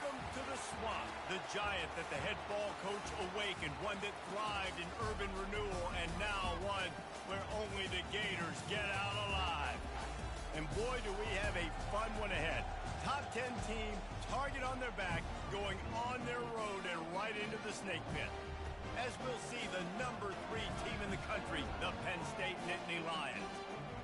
Welcome to the swamp, the giant that the head ball coach awakened, one that thrived in urban renewal, and now one where only the Gators get out alive. And boy, do we have a fun one ahead. Top 10 team, target on their back, going on their road and right into the snake pit. As we'll see the number 3 team in the country, the Penn State Nittany Lions,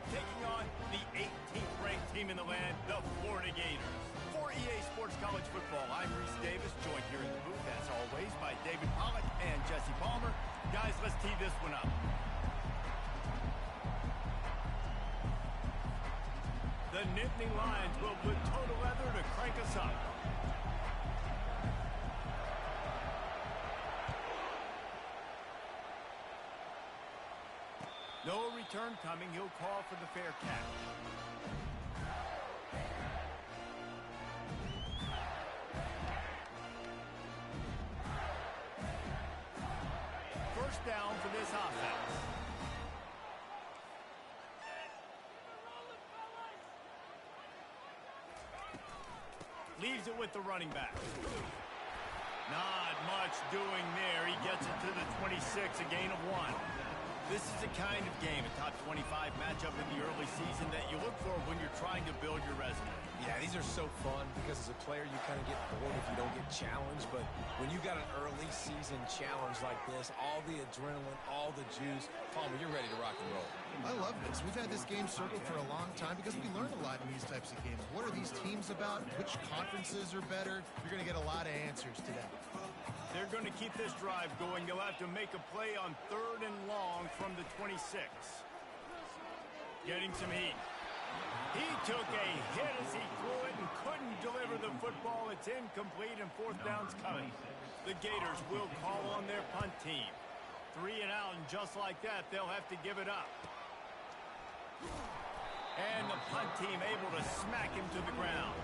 taking on the 18th ranked team in the land, the Florida Gators. For EA Sports College Football, I'm Reese Davis, joined here in the booth, as always, by David Pollack and Jesse Palmer. Guys, let's tee this one up. The Nittany Lions will put total leather to crank us up. No return coming. He'll call for the fair catch. First down for this offense. Leaves it with the running back. Not much doing there. He gets it to the 26, a gain of 1. This is the kind of game, a top 25 matchup in the early season, that you look for when you're trying to build your resume. Yeah, these are so fun because as a player you kind of get bored if you don't get challenged. But when you got an early season challenge like this, all the adrenaline, all the juice, Palmer, you're ready to rock and roll. I love this. We've had this game circled for a long time because we learn a lot in these types of games. What are these teams about? Which conferences are better? You're going to get a lot of answers today. They're going to keep this drive going. They'll have to make a play on 3rd and long from the 26. Getting some heat. He took a hit as he threw it and couldn't deliver the football. It's incomplete and 4th down's coming. The Gators will call on their punt team. 3 and out, and just like that, they'll have to give it up. And the punt team able to smack him to the ground.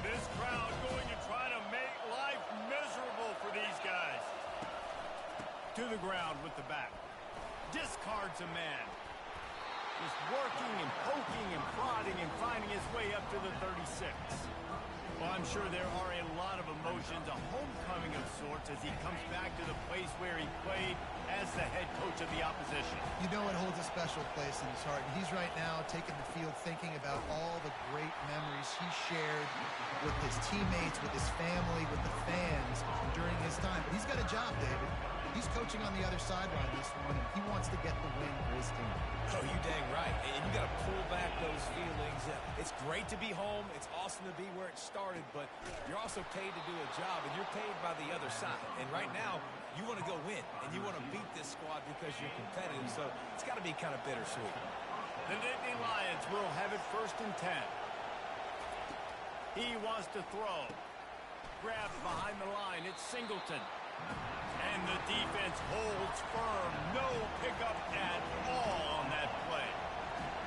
This crowd going to try to make life miserable for these guys. To the ground with the back. Discards a man. Just working and poking and prodding and finding his way up to the 36. Well, I'm sure there are a lot of emotions, a homecoming of sorts, as he comes back to the place where he played as the head coach of the opposition. You know it holds a special place in his heart. And he's right now taking the field thinking about all the great memories he shared with his teammates, with his family, with the fans during his time. But he's got a job, David. He's coaching on the other sideline this one, and he wants to get the win for his team. Oh, you dang right. And you got to pull back those feelings. It's great to be home. It's awesome to be where it started, but you're also paid to do a job, and you're paid by the other side. And right now, you want to go win, and you want to beat this squad because you're competitive, so it's got to be kind of bittersweet. The Nittany Lions will have it 1st and 10. He wants to throw. Grabbed behind the line. It's Singleton. And the defense holds firm. No pickup at all on that play.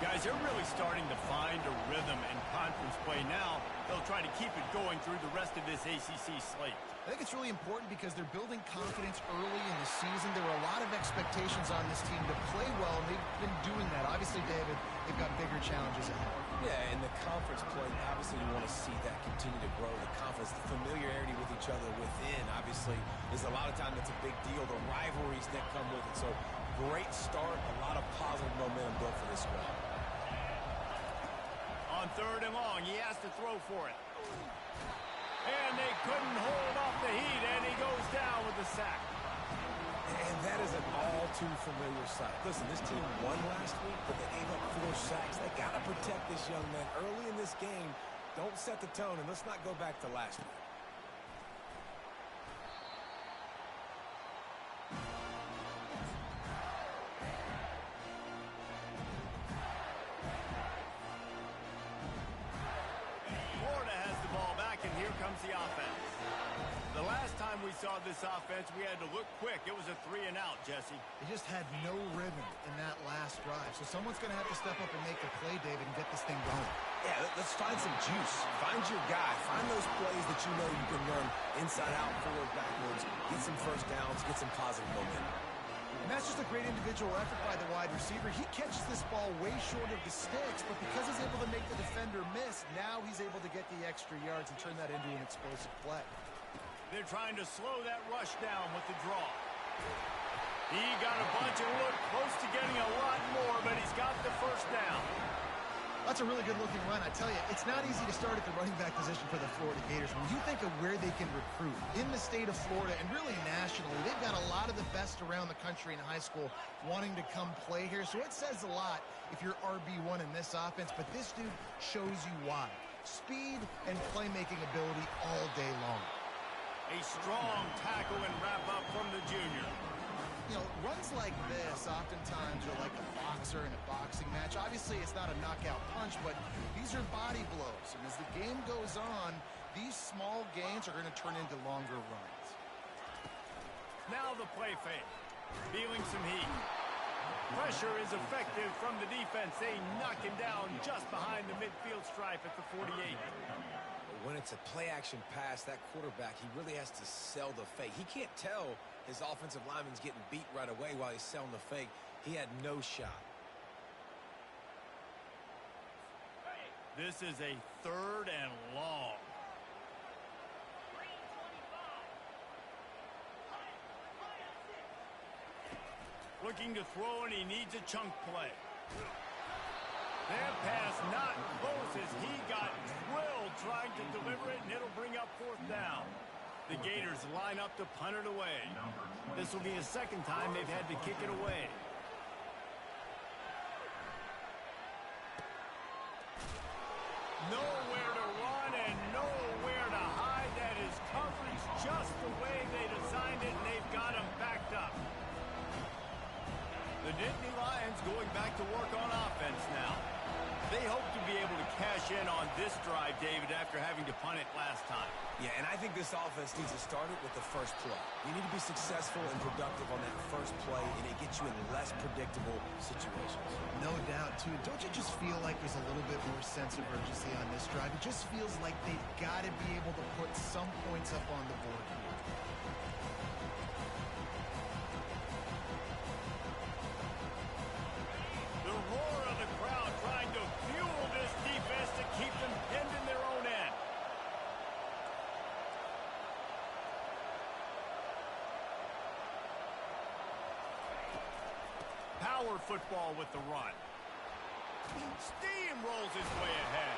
Guys, they're really starting to find a rhythm in conference play now. They'll try to keep it going through the rest of this ACC slate. I think it's really important because they're building confidence early in the season. There were a lot of expectations on this team to play well, and they've been doing that. Obviously, David, they've got bigger challenges ahead. Yeah, in the conference play, obviously you want to see that continue to grow. The confidence, the familiarity with each other within, obviously, is a lot of time that's a big deal. The rivalries that come with it. So, great start, a lot of positive momentum built for this squad. On 3rd and long, he has to throw for it. And they couldn't hold off the heat, and he goes down with the sack. And that is an all-too-familiar sight. Listen, this team won last week, but they gave up 4 sacks. They got to protect this young man early in this game. Don't set the tone, and let's not go back to last week. Florida has the ball back, and here comes the offense. The last time we saw this offense, we had to look quick. It was a 3-and-out, Jesse. They just had no rhythm in that last drive. So someone's going to have to step up and make a play, David, and get this thing going. Yeah, let's find some juice. Find your guy. Find those plays that you know you can run inside out, forward, backwards, get some first downs, get some positive momentum. And that's just a great individual effort by the wide receiver. He catches this ball way short of the sticks, but because he's able to make the defender miss, now he's able to get the extra yards and turn that into an explosive play. They're trying to slow that rush down with the draw. He got a bunch and looked close to getting a lot more, but he's got the first down. That's a really good-looking run. I tell you, it's not easy to start at the running back position for the Florida Gators. When you think of where they can recruit in the state of Florida and really nationally, they've got a lot of the best around the country in high school wanting to come play here. So it says a lot if you're RB1 in this offense, but this dude shows you why. Speed and playmaking ability all day long. A strong tackle and wrap-up from the junior. You know, runs like this oftentimes are like a boxer in a boxing match. Obviously, it's not a knockout punch, but these are body blows. And as the game goes on, these small gains are going to turn into longer runs. Now the play fake. Feeling some heat. Pressure is effective from the defense. They knock him down just behind the midfield stripe at the 48. When it's a play-action pass, that quarterback, he really has to sell the fake. He can't tell his offensive lineman's getting beat right away while he's selling the fake. He had no shot. This is a 3rd and long. Looking to throw, and he needs a chunk play. That pass not close as he got drilled trying to deliver it, and it'll bring up 4th down. The Gators line up to punt it away. This will be the 2nd time they've had to kick it away. Nowhere to run and nowhere to hide. That is coverage just the way they designed it, and they've got him backed up. The Nittany Lions going back to work on offense now. They hope to be able to cash in on this drive, David, after having to punt it last time. Yeah, and I think this offense needs to start it with the first play. You need to be successful and productive on that first play, and it gets you in less predictable situations. No doubt, too. Don't you just feel like there's a little bit more sense of urgency on this drive? It just feels like they've got to be able to put some points up on the board here. The roar of the crowd trying to fuel this defense to keep them pinned in their own end. Power football with the run. Steamrolls his way ahead.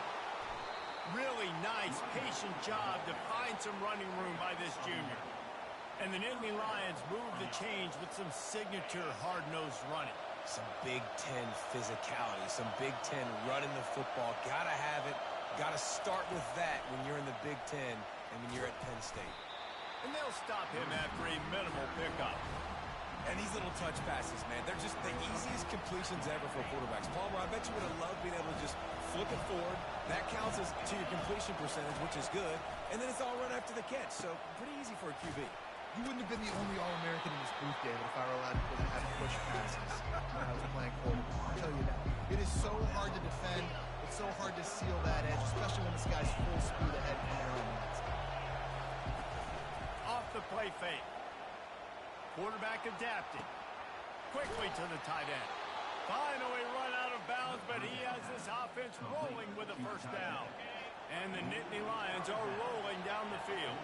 Really nice, patient job to find some running room by this junior. And the Nittany Lions move the change with some signature hard-nosed running. Some Big Ten physicality, some Big Ten running the football. Gotta have it. Gotta start with that when you're in the Big Ten and when you're at Penn State. And they'll stop him after a minimal pickup. And these little touch passes, man, they're just the easiest completions ever for quarterbacks. Palmer, I bet you would have loved being able to just flip it forward. That counts as to your completion percentage, which is good. And then it's all run after the catch, so pretty easy for a QB. You wouldn't have been the only All-American in this booth, David, if I were allowed to have push passes when I was playing quarterback. I'll tell you that. It is so hard to defend. It's so hard to seal that edge, especially when this guy's full speed ahead from there on the outside. Off the play fake. Quarterback adapted. Quickly to the tight end. Finally run out of bounds, but he has this offense rolling with a first down. And the Nittany Lions are rolling down the field.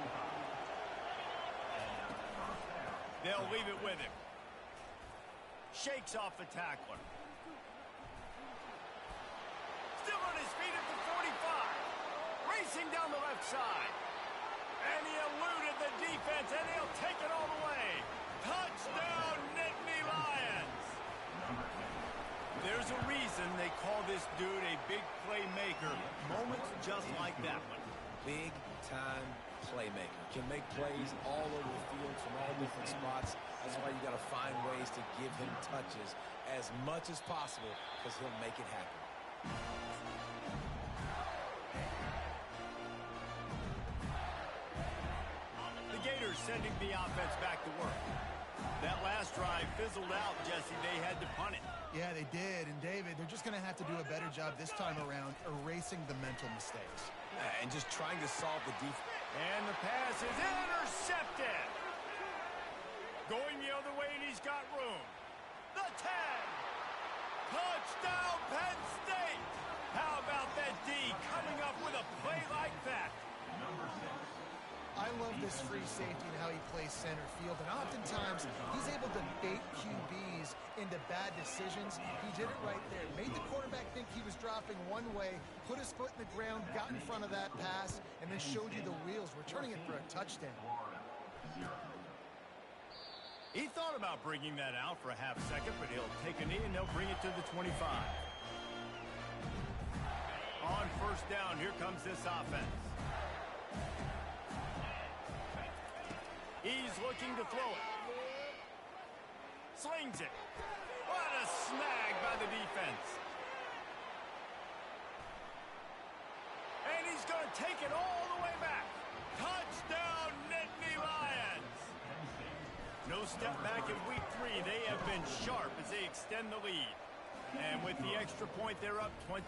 They'll leave it with him. Shakes off the tackler. Still on his feet at the 45. Racing down the left side. And he eluded the defense, and he'll take it all the way. Touchdown, Nittany Lions! There's a reason they call this dude a big playmaker. Moments just like that one. Big-time playmaker. Can make plays all over the field from all different spots. That's why you got to find ways to give him touches as much as possible because he'll make it happen. The Gators coordinator sending the offense back to work. That last drive fizzled out, Jesse. They had to punt it. Yeah, they did. And, David, they're just going to have to do a better job this time around erasing the mental mistakes. And just trying to solve the defense. And the pass is intercepted. Going the other way, and he's got room. The 10. Touchdown, Penn State. How about that D coming up with a play like that? I love this free safety and how he plays center field, and oftentimes he's able to bait QBs into bad decisions. He did it right there. Made the quarterback think he was dropping one way, put his foot in the ground, got in front of that pass, and then showed you the wheels, returning it for a touchdown. He thought about bringing that out for a half second, but he'll take a knee and they'll bring it to the 25. On first down, here comes this offense. He's looking to throw it. Slings it. What a snag by the defense. And he's going to take it all the way back. Touchdown, Nittany Lions. No step back in week 3. They have been sharp as they extend the lead. And with the extra point, they're up 21-0.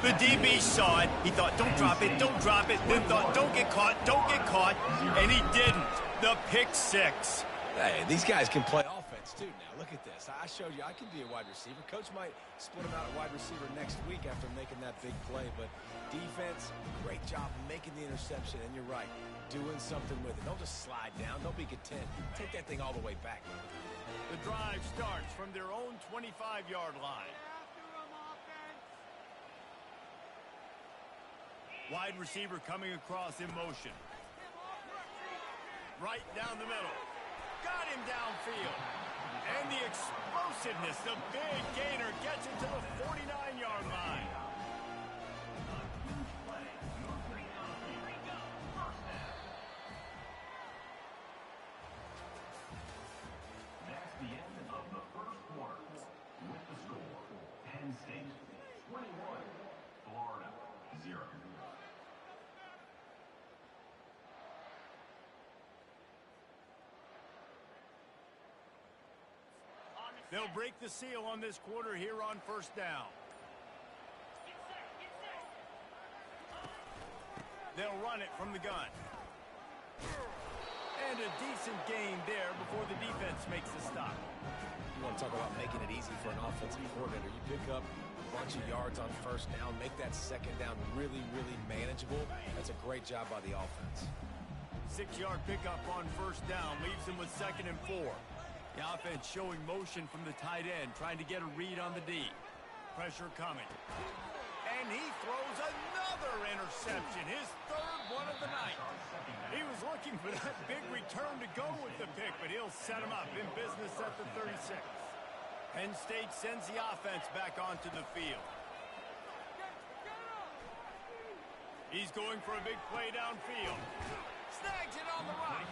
The DB saw it. He thought, don't drop it, don't drop it. Then thought, don't get caught, don't get caught. And he didn't. The pick 6. Hey, these guys can play offense, too, now. Look at this. I showed you I can be a wide receiver. Coach might split him out at wide receiver next week after making that big play. But defense, great job making the interception. And you're right, doing something with it. Don't just slide down. Don't be content. Take that thing all the way back. The drive starts from their own 25-yard line. Wide receiver coming across in motion. Right down the middle. Got him downfield. And the explosiveness, the big gainer gets him to the 49-yard line. That's the end of the first quarter. With the score, Penn State 21, Florida 0. They'll break the seal on this quarter here on first down. They'll run it from the gun. And a decent gain there before the defense makes the stop. You want to talk about making it easy for an offensive coordinator. You pick up a bunch of yards on first down, make that second down really, really manageable. That's a great job by the offense. 6-yard pickup on first down leaves them with 2nd and 4. The offense showing motion from the tight end, trying to get a read on the D. Pressure coming. And he throws another interception, his 3rd one of the night. He was looking for that big return to go with the pick, but he'll set him up in business at the 36. Penn State sends the offense back onto the field. He's going for a big play downfield. Snags it on the right.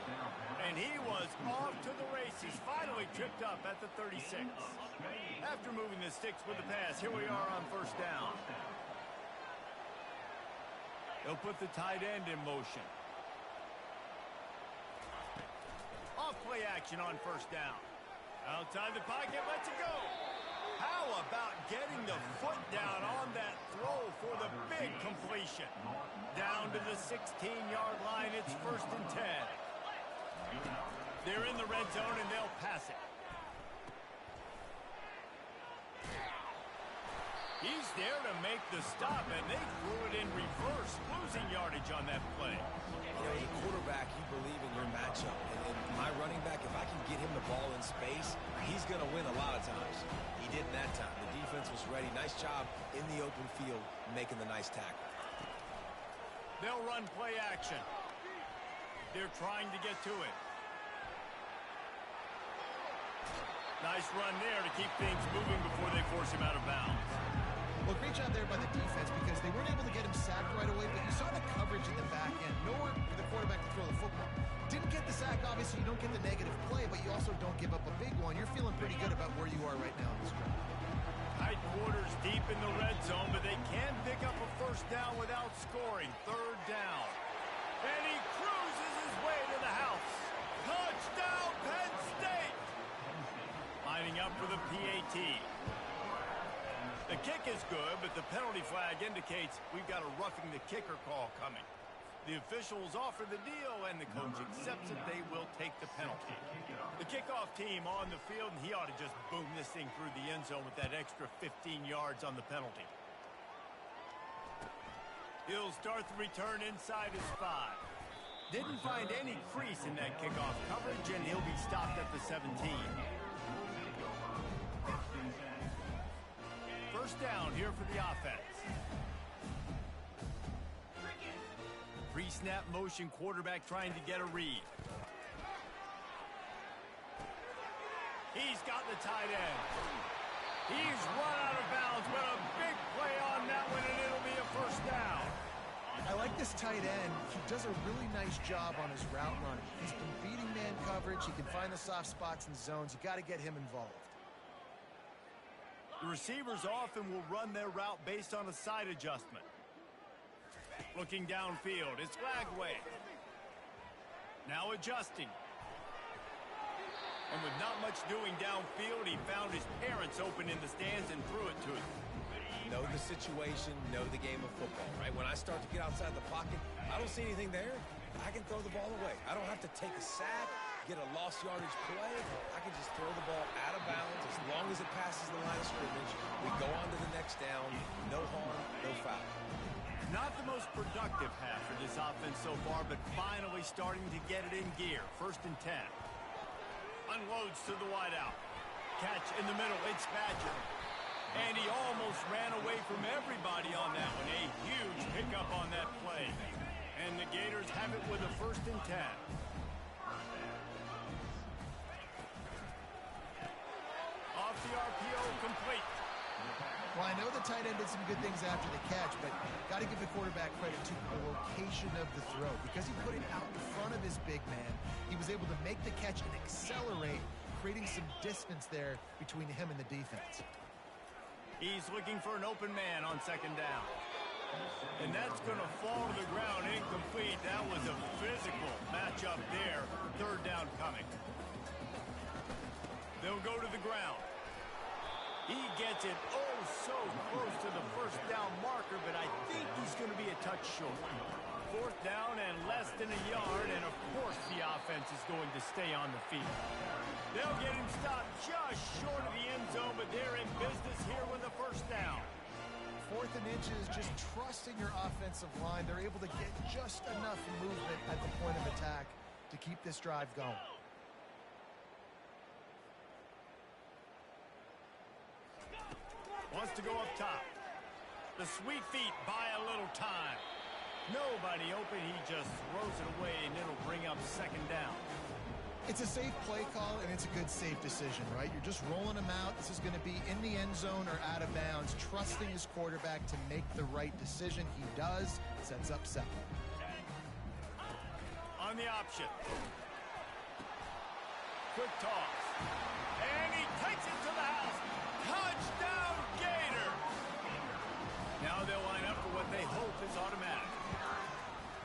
And he was off to the races. Finally tripped up at the 36. After moving the sticks with the pass, here we are on first down. They'll put the tight end in motion. Off play action on first down. Outside the pocket, lets it go. How about getting the foot down on that throw for the big completion? Down to the 16-yard line, it's 1st and 10. They're in the red zone, and they'll pass it. He's there to make the stop, and they threw it in reverse, losing yardage on that play. You know, as a quarterback, you believe in your matchup. And my running back, if I can get him the ball in space, he's going to win a lot of times. He didn't that time. The defense was ready. Nice job in the open field making the nice tackle. They'll run play action. They're trying to get to it. Nice run there to keep things moving before they force him out of bounds. Well, great job there by the defense because they weren't able to get him sacked right away, but you saw the coverage at the back end. Nowhere for the quarterback to throw the football. Didn't get the sack, obviously. You don't get the negative play, but you also don't give up a big one. You're feeling pretty good about where you are right now in this drive. Tight quarters deep in the red zone, but they can pick up a first down without scoring. 3rd down. And he cruises tee. The kick is good, but the penalty flag indicates we've got a roughing the kicker call coming. The officials offer the deal, and the coach accepts it. They will take the penalty. The kickoff team on the field, and he ought to just boom this thing through the end zone with that extra 15 yards on the penalty. He'll start the return inside his 5. Didn't find any crease in that kickoff coverage, and he'll be stopped at the 17. First down here for the offense. Pre-snap motion, quarterback trying to get a read. He's got the tight end. He's run out of bounds, but a big play on that one, and it'll be a first down. I like this tight end. He does a really nice job on his route running. He's been beating man coverage. He can find the soft spots and zones. You got to get him involved. The receivers often will run their route based on a side adjustment. Looking downfield, it's Lagway. Now adjusting. And with not much doing downfield, he found his parents open in the stands and threw it to him. Know the situation, know the game of football, right? When I start to get outside the pocket, I don't see anything there. I can throw the ball away. I don't have to take a sack, get a lost yardage play. I can just throw the ball out of bounds as long as it passes the line of scrimmage. We go on to the next down. No harm, no foul. Not the most productive half for this offense so far, but finally starting to get it in gear. First and 10. Unloads to the wideout. Catch in the middle. It's Badger. And he almost ran away from everybody on that one. A huge pickup on that play. And the Gators have it with a first and 10. Off the RPO, complete. Well, I know the tight end did some good things after the catch, but got to give the quarterback credit to the location of the throw. Because he put it out in front of his big man, he was able to make the catch and accelerate, creating some distance there between him and the defense. He's looking for an open man on second down. And that's going to fall to the ground incomplete. That was a physical matchup there. Third down coming. They'll go to the ground. He gets it so close to the first down marker, but I think he's going to be a touch short. Fourth down and less than a yard, and of course the offense is going to stay on the field. They'll get him stopped just short of the end zone, but they're in business here with a first down. Fourth and inches, just trusting your offensive line. They're able to get just enough movement at the point of attack to keep this drive going. Wants to go up top. The sweet feet buy a little time. Nobody open. He just throws it away, and it'll bring up second down. It's a safe play call, and it's a good safe decision, right? You're just rolling him out. This is going to be in the end zone or out of bounds, trusting his quarterback to make the right decision. He does. Sets up second. On the option. Quick toss. And he takes it to the house. Touchdown, Gator! Now they'll line up for what they hope is automatic.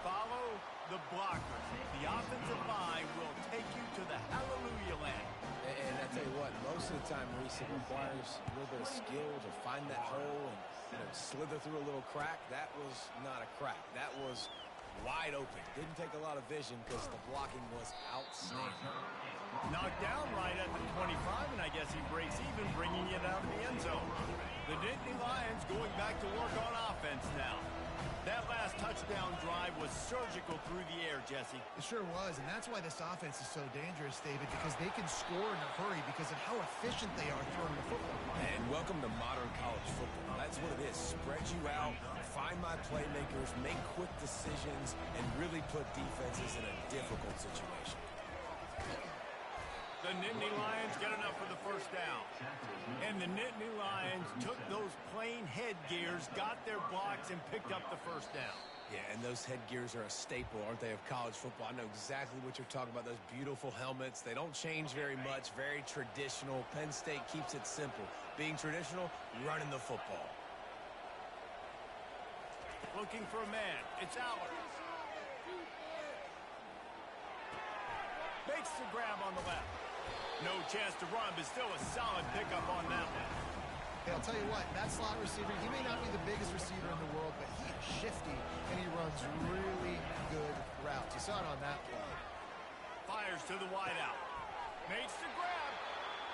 Follow the blocker. The offensive line will take you to the hallelujah land. And I tell you what, most of the time, Reese, it requires a little bit of skill to find that hole and slither through a little crack. That was not a crack. That was wide open. Didn't take a lot of vision because the blocking was outstanding. Knocked down right at the 25, and I guess he breaks even, bringing it out of the end zone. The Nittany Lions going back to work on offense now. That last touchdown drive was surgical through the air, Jesse. It sure was, and that's why this offense is so dangerous, David, because they can score in a hurry because of how efficient they are throwing the football. And welcome to modern college football. That's what it is. Spread you out, find my playmakers, make quick decisions, and really put defenses in a difficult situation. The Nittany Lions get enough for the first down. And the Nittany Lions took those plain headgears, got their blocks, and picked up the first down. Yeah, and those headgears are a staple, aren't they, of college football? I know exactly what you're talking about, those beautiful helmets. They don't change very much, very traditional. Penn State keeps it simple. Being traditional, running the football. Looking for a man. It's Allard. Makes the grab on the left. No chance to run, but still a solid pickup on that one. Hey, I'll tell you what, that slot receiver, he may not be the biggest receiver in the world, but he is shifty, and he runs really good routes. You saw it on that play. Fires to the wideout. Makes the grab.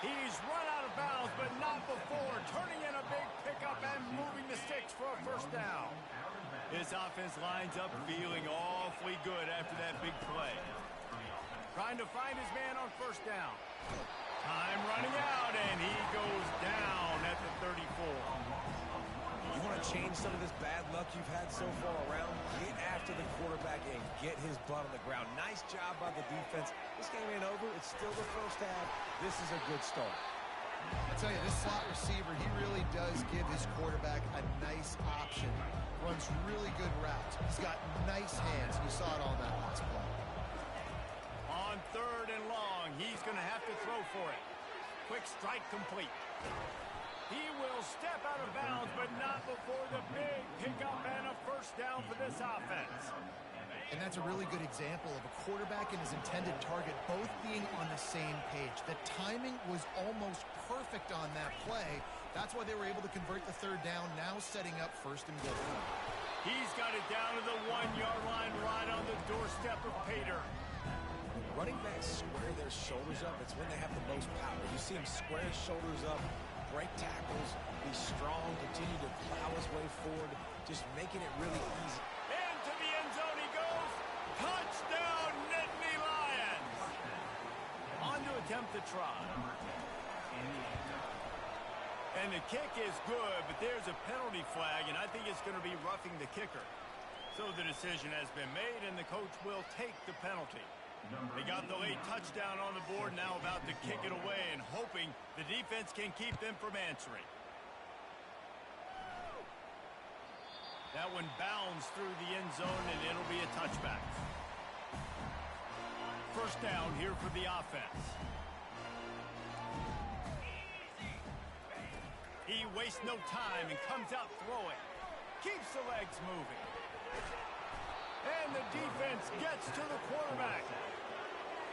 He's run out of bounds, but not before. Turning in a big pickup and moving the sticks for a first down. His offense lines up feeling awfully good after that big play. Trying to find his man on first down. Time running out, and he goes down at the 34. You want to change some of this bad luck you've had so far around? Get after the quarterback and get his butt on the ground. Nice job by the defense. This game ain't over. It's still the first half. This is a good start. I tell you, this slot receiver, he really does give his quarterback a nice option. Runs really good routes. He's got nice hands. You saw it on that last play. On third and long, he's going to have to throw for it. Quick strike complete. He will step out of bounds, but not before the big pickup and a first down for this offense. And that's a really good example of a quarterback and his intended target both being on the same page. The timing was almost perfect on that play. That's why they were able to convert the third down, now setting up first and goal. He's got it down to the 1-yard line right on the doorstep of Pater. Running backs square their shoulders up. It's when they have the most power. You see him square his shoulders up, break tackles, be strong, continue to plow his way forward, just making it really easy. Into the end zone he goes. Touchdown, Nittany Lions. On to attempt the try. And the kick is good, but there's a penalty flag, and I think it's going to be roughing the kicker. So the decision has been made, and the coach will take the penalty. They got the late touchdown on the board, now about to kick it away and hoping the defense can keep them from answering. That one bounds through the end zone, and it'll be a touchback. First down here for the offense. He wastes no time and comes out throwing. Keeps the legs moving. And the defense gets to the quarterback.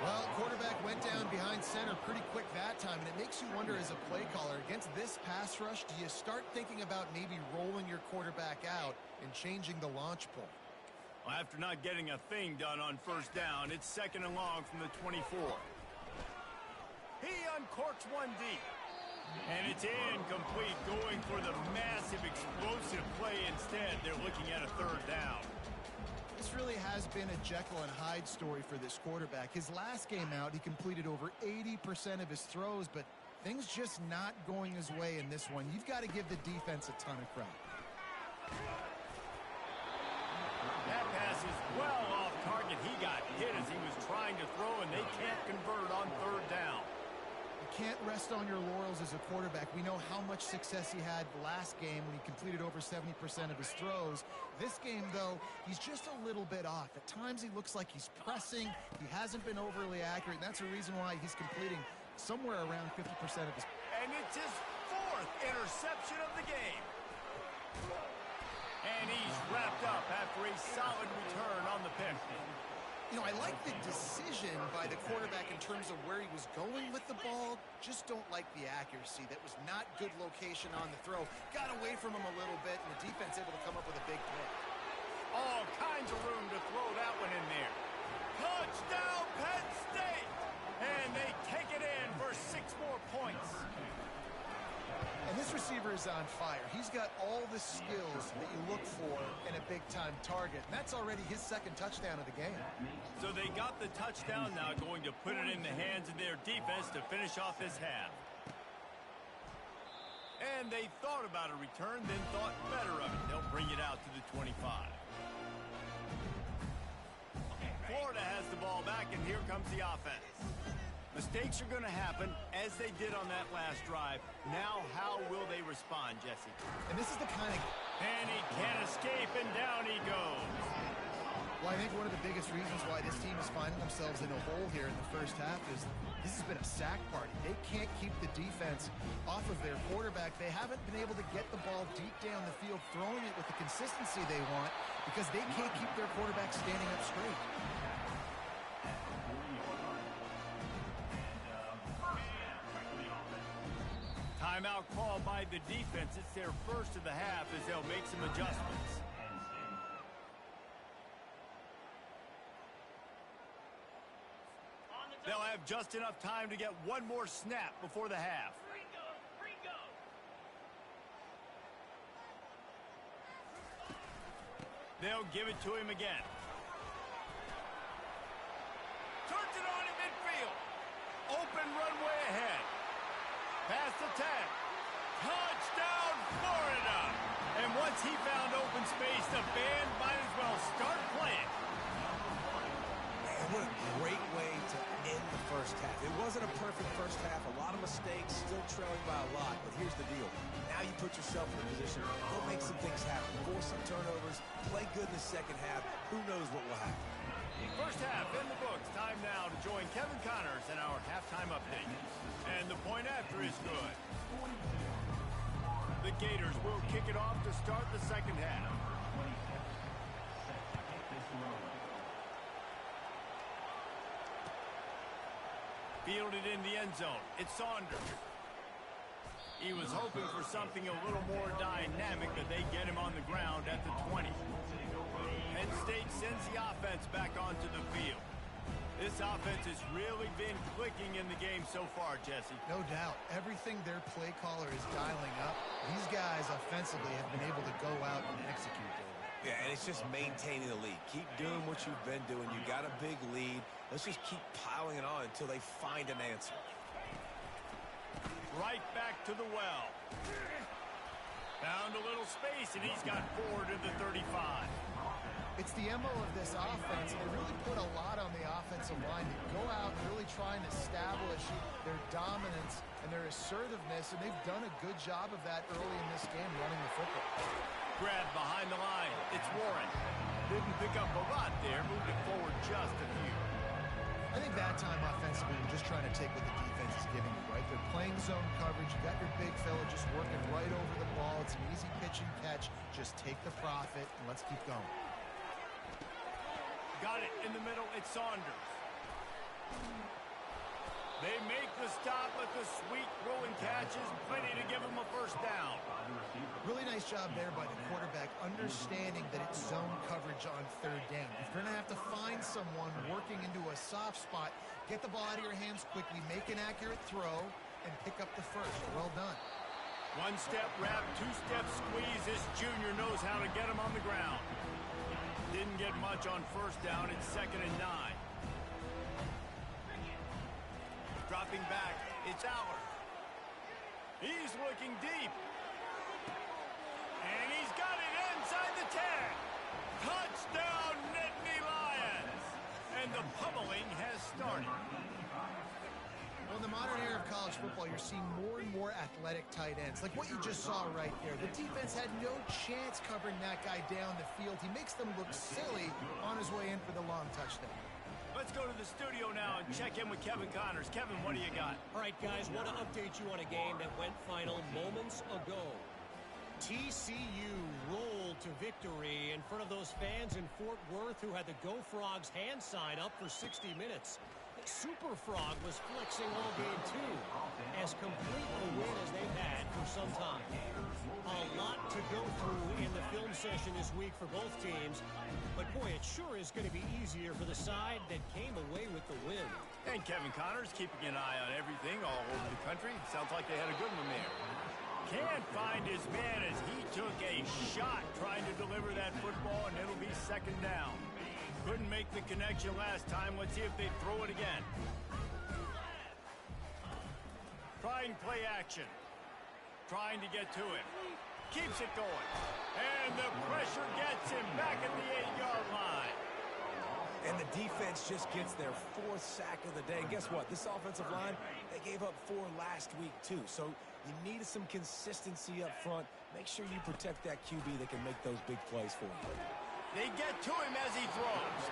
Well, quarterback went down behind center pretty quick that time, and it makes you wonder as a play caller, against this pass rush, do you start thinking about maybe rolling your quarterback out and changing the launch point? Well, after not getting a thing done on first down, it's second and long from the 24. He uncorks one deep. And it's incomplete, going for the massive explosive play instead. They're looking at a third down. This really has been a Jekyll and Hyde story for this quarterback. His last game out, he completed over 80% of his throws, but things just not going his way in this one. You've got to give the defense a ton of credit. That pass is well off target. He got hit as he was trying to throw, and they can't convert on third down. Can't rest on your laurels as a quarterback. We know how much success he had last game when he completed over 70% of his throws. This game, though, he's just a little bit off. At times he looks like he's pressing. He hasn't been overly accurate, and that's a reason why he's completing somewhere around 50% of his... And it's his fourth interception of the game. And he's wrapped up after a solid return on the pick. You know, I like the decision by the quarterback in terms of where he was going with the ball. Just don't like the accuracy. That was not good location on the throw. Got away from him a little bit, and the defense able to come up with a big play. All kinds of room to throw that one in there. Touchdown, Penn State! And they take it in for 6 more points. And this receiver is on fire. He's got all the skills that you look for in a big-time target. And that's already his second touchdown of the game. So they got the touchdown, now going to put it in the hands of their defense to finish off this half. And they thought about a return, then thought better of it. They'll bring it out to the 25. Florida has the ball back, and here comes the offense. Mistakes are going to happen, as they did on that last drive. Now, how will they respond, Jesse? And this is the kind of... And he can't escape, and down he goes. Well, I think one of the biggest reasons why this team is finding themselves in a hole here in the first half is this has been a sack party. They can't keep the defense off of their quarterback. They haven't been able to get the ball deep down the field, throwing it with the consistency they want, because they can't keep their quarterback standing up straight. Timeout called by the defense. It's their first of the half as they'll make some adjustments. They'll have just enough time to get one more snap before the half. They'll give it to him again. Turns it on in midfield. Open runway ahead. Pass attack. Touchdown, Florida. And once he found open space, the band might as well start playing. Man, what a great way to end the first half. It wasn't a perfect first half. A lot of mistakes, still trailing by a lot. But here's the deal. Now you put yourself in a position. Go make some things happen. Force some turnovers. Play good in the second half. Who knows what will happen. First half in the books. Time now to join Kevin Connors in our halftime update. And the point after is good. The Gators will kick it off to start the second half. Fielded in the end zone. It's Saunders. He was hoping for something a little more dynamic, but they get him on the ground at the 20. Penn State sends the offense back onto the field. This offense has really been clicking in the game so far, Jesse. No doubt. Everything their play caller is dialing up, these guys offensively have been able to go out and execute, David. Yeah, and it's just maintaining the lead. Keep doing what you've been doing. You got a big lead. Let's just keep piling it on until they find an answer. Right back to the well. Found a little space, and he's got 4 to the 35. It's the MO of this offense. They really put a lot on the offensive line to go out and really try and establish their dominance and their assertiveness, and they've done a good job of that early in this game running the football. Grab behind the line. It's Warren. Didn't pick up a lot there. Moved it forward just a few. I think that time offensively, you're just trying to take what the defense is giving you, right? They're playing zone coverage. You got your big fella just working right over the ball. It's an easy pitch and catch. Just take the profit, and let's keep going. Got it in the middle. It's Saunders. They make the stop, but the sweet rolling catch is plenty to give them a first down. Really nice job there by the quarterback, understanding that it's zone coverage on third down. If you're going to have to find someone working into a soft spot, get the ball out of your hands quickly, make an accurate throw, and pick up the first. Well done. One-step wrap, two-step squeeze. This junior knows how to get him on the ground. Didn't get much on first down. It's 2nd and 9. Dropping back, it's Aller. He's looking deep. And he's got it inside the 10. Touchdown, Nittany Lions. And the pummeling has started. Well, in the modern era of college football, you're seeing more and more athletic tight ends, like what you just saw right there. The defense had no chance covering that guy down the field. He makes them look silly on his way in for the long touchdown. Let's go to the studio now and check in with Kevin Connors. Kevin, what do you got? All right, guys, want to update you on a game that went final moments ago. TCU rolled to victory in front of those fans in Fort Worth who had the Go Frogs hand sign up for 60 minutes. Super Frog was flexing all game too, as complete a win as they've had for some time. A lot to go through in the film session this week for both teams, but boy, it sure is going to be easier for the side that came away with the win. And Kevin Connors keeping an eye on everything all over the country. Sounds like they had a good one there. Can't find his man as he took a shot trying to deliver that football, and it'll be 2nd down. Couldn't make the connection last time. Let's see if they throw it again. Trying play action. Trying to get to it. Keeps it going. And the pressure gets him back at the 8-yard line. And the defense just gets their 4th sack of the day. And guess what? This offensive line, they gave up 4 last week too. So you needed some consistency up front. Make sure you protect that QB that can make those big plays for you. They get to him as he throws.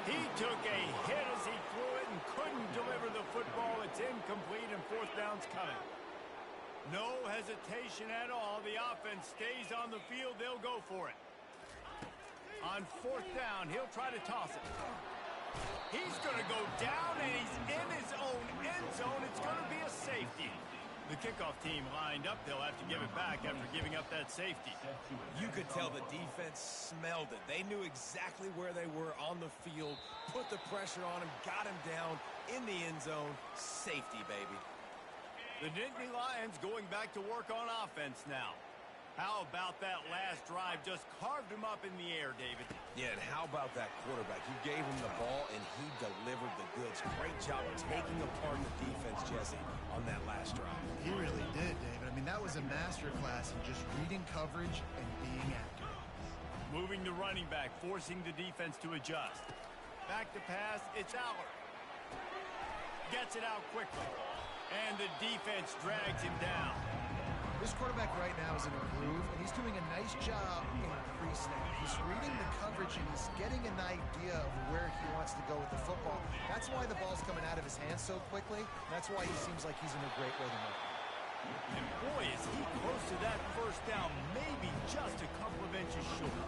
He took a hit as he threw it and couldn't deliver the football. It's incomplete and 4th down's coming. No hesitation at all. The offense stays on the field. They'll go for it. On 4th down, he'll try to toss it. He's going to go down, and he's in his own end zone. It's going to be a safety. The kick kickoff team lined up. They'll have to give it back after giving up that safety. You could tell the defense smelled it. They knew exactly where they were on the field, put the pressure on him, got him down in the end zone. Safety, baby. The Nittany Lions going back to work on offense now. How about that last drive? Just carved him up in the air, David. Yeah, and how about that quarterback? You gave him the ball, and he delivered the goods. Great job taking apart the defense, Jesse, on that last drive. He really did, David. I mean, that was a masterclass in just reading coverage and being accurate. Moving the running back, forcing the defense to adjust. Back to pass, it's Aller. Gets it out quickly. And the defense drags him down. This quarterback right now is in a groove, and he's doing a nice job in pre-snap. He's reading the coverage, and he's getting an idea of where he wants to go with the football. That's why the ball's coming out of his hands so quickly. That's why he seems like he's in a great rhythm right now. And boy, is he close to that first down, maybe just a couple of inches short.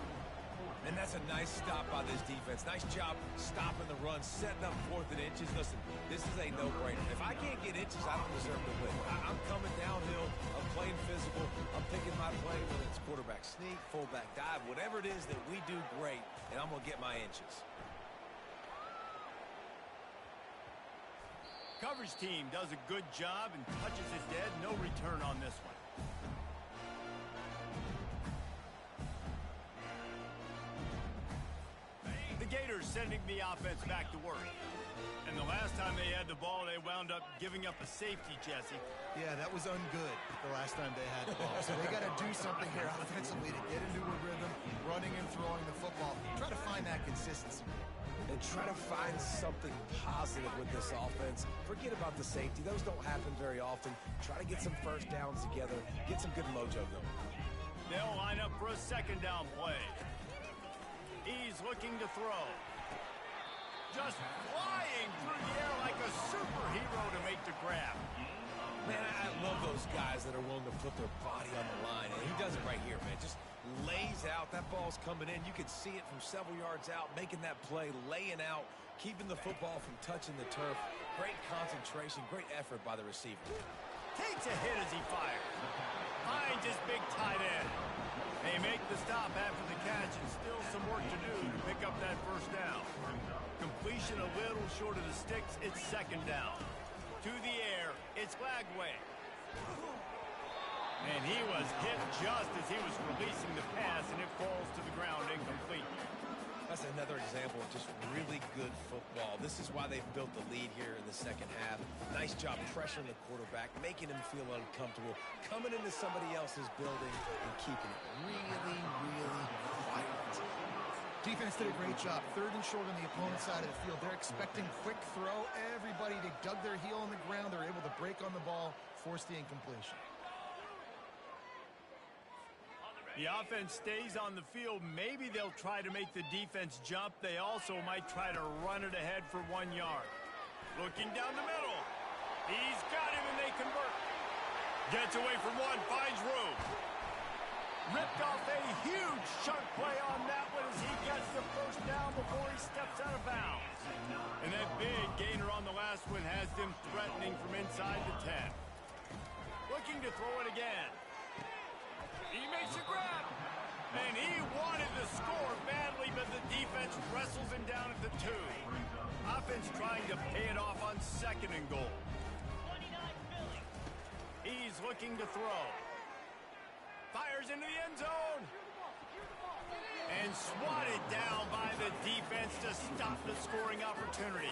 And that's a nice stop by this defense. Nice job stopping the run, setting up 4th and inches. Listen, this is a no-brainer. If I can't get inches, I don't deserve to win. I'm coming downhill. I'm playing physical. I'm picking my play, whether it's quarterback sneak, fullback dive, whatever it is that we do great, and I'm going to get my inches. Coverage team does a good job and touches his dead. No return on this one. The Gators sending the offense back to work. And the last time they had the ball, they wound up giving up a safety, Jesse. Yeah, that was ungood the last time they had the ball. So they got to do something here offensively to get into a rhythm, running and throwing the football. Try to find that consistency. And try to find something positive with this offense. Forget about the safety. Those don't happen very often. Try to get some first downs together. Get some good mojo going. They'll line up for a second down play. He's looking to throw. Just flying through the air like a superhero to make the grab. Man, I love those guys that are willing to put their body on the line. And he does it right here, man. Just lays out. That ball's coming in. You can see it from several yards out, making that play, laying out, keeping the football from touching the turf. Great concentration, great effort by the receiver. Takes a hit as he fires. Finds his big tight end. They make the stop after the catch, and still some work to do to pick up that first down. Completion a little short of the sticks. It's second down. To the air, it's Lagway. And he was hit just as he was releasing the pass, and it falls to the ground incomplete. That's another example of just really good football. This is why they've built the lead here in the second half. Nice job pressuring the quarterback, making him feel uncomfortable, coming into somebody else's building and keeping it really, really quiet. Defense did a great job. 3rd and short on the opponent's side of the field. They're expecting quick throw. Everybody, they dug their heel on the ground. They're able to break on the ball, force the incompletion. The offense stays on the field. Maybe they'll try to make the defense jump. They also might try to run it ahead for 1 yard. Looking down the middle. He's got him, and they convert. Gets away from one, finds room. Ripped off a huge chunk play on that one as he gets the first down before he steps out of bounds. And that big gainer on the last one has them threatening from inside the 10. Looking to throw it again. He makes a grab. And he wanted to score badly, but the defense wrestles him down at the 2. Offense trying to pay it off on 2nd and goal. He's looking to throw. Fires into the end zone. And swatted down by the defense to stop the scoring opportunity.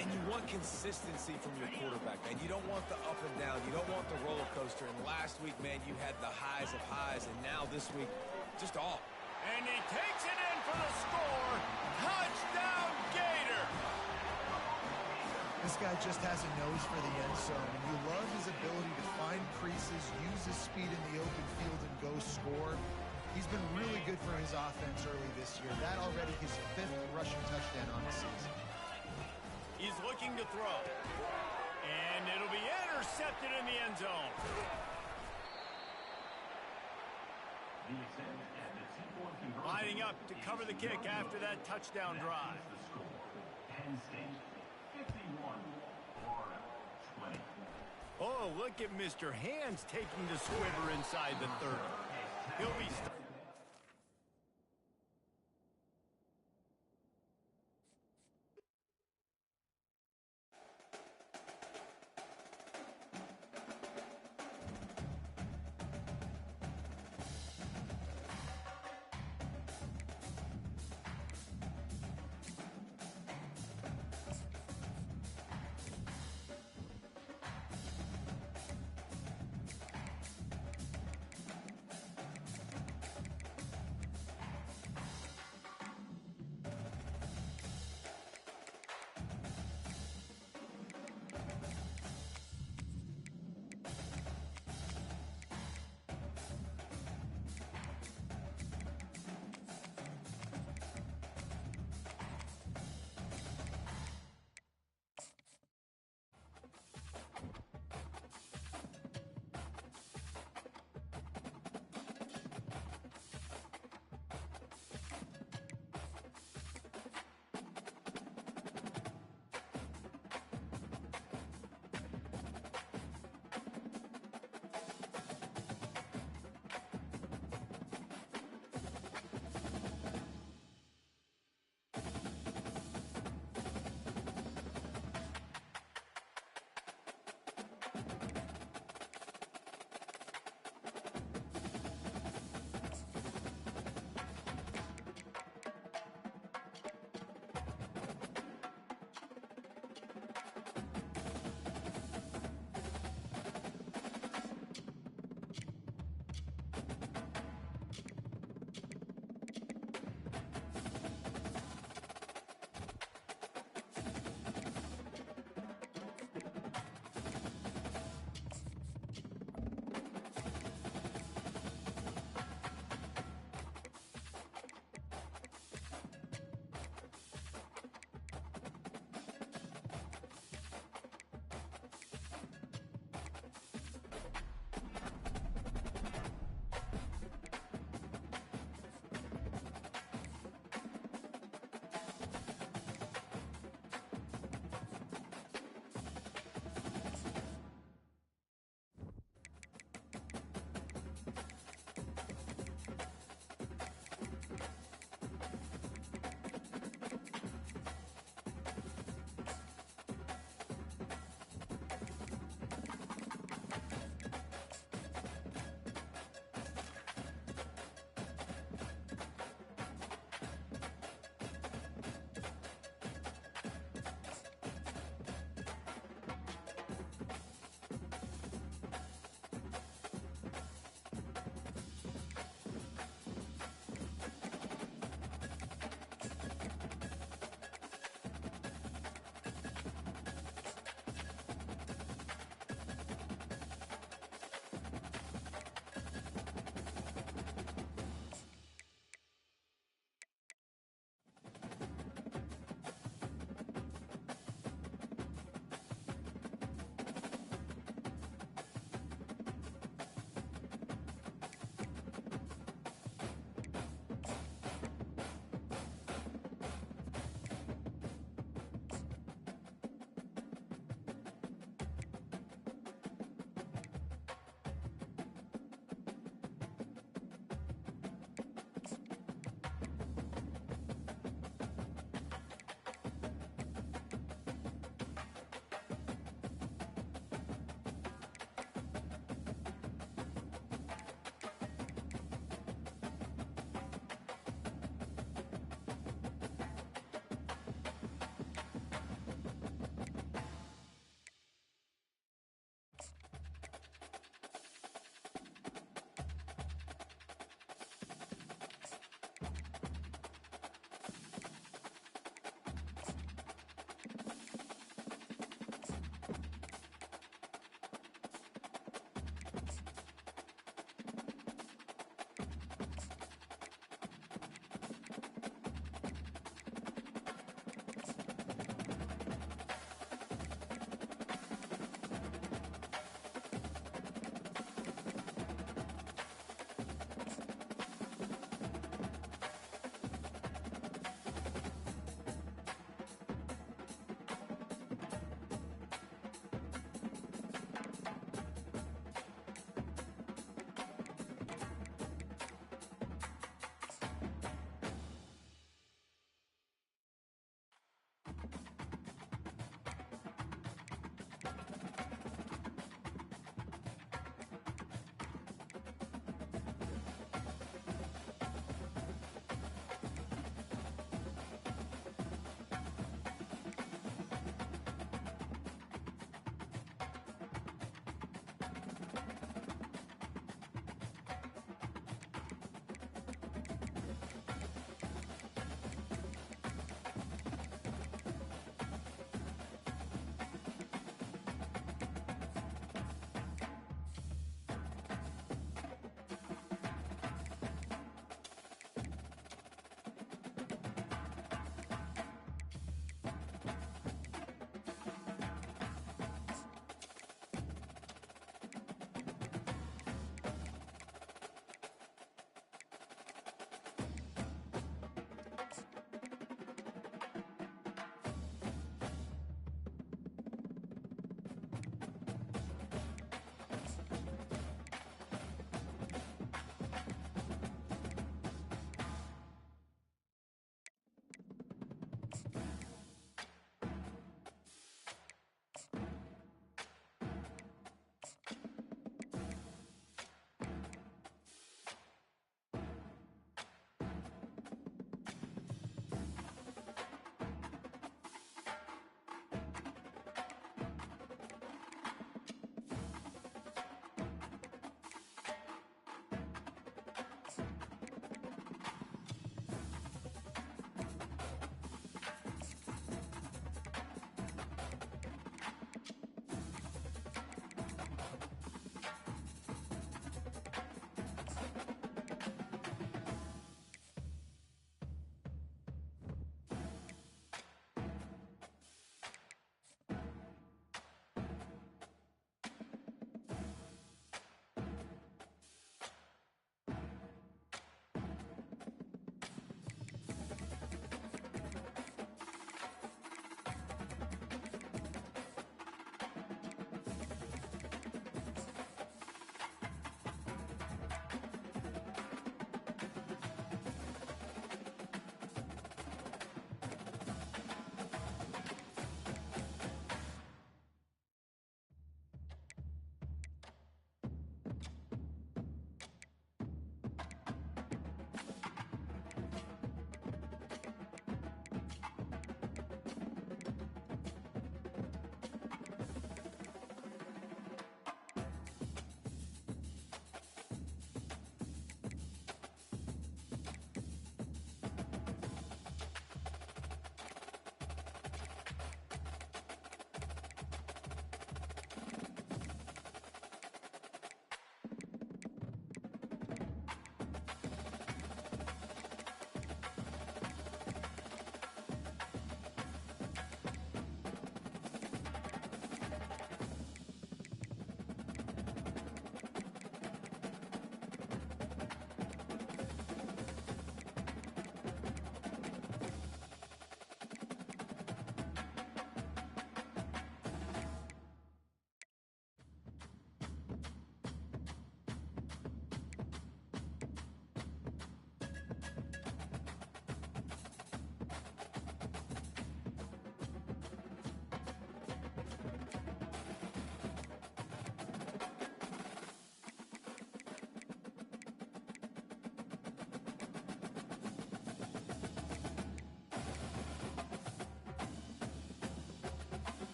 And you want consistency from your quarterback, man. You don't want the up and down. You don't want the roller coaster. And last week, man, you had the highs of highs. And now this week, just all. And he takes it in for the score. Touchdown, Gator. This guy just has a nose for the end zone, and you love his ability to find creases, use his speed in the open field, and go score. He's been really good for his offense early this year. That already his 5th rushing touchdown on the season. He's looking to throw. And it'll be intercepted in the end zone. Lining up to cover the kick after that touchdown drive. Oh, look at Mr. Hands taking the squiver inside the 30. He'll be...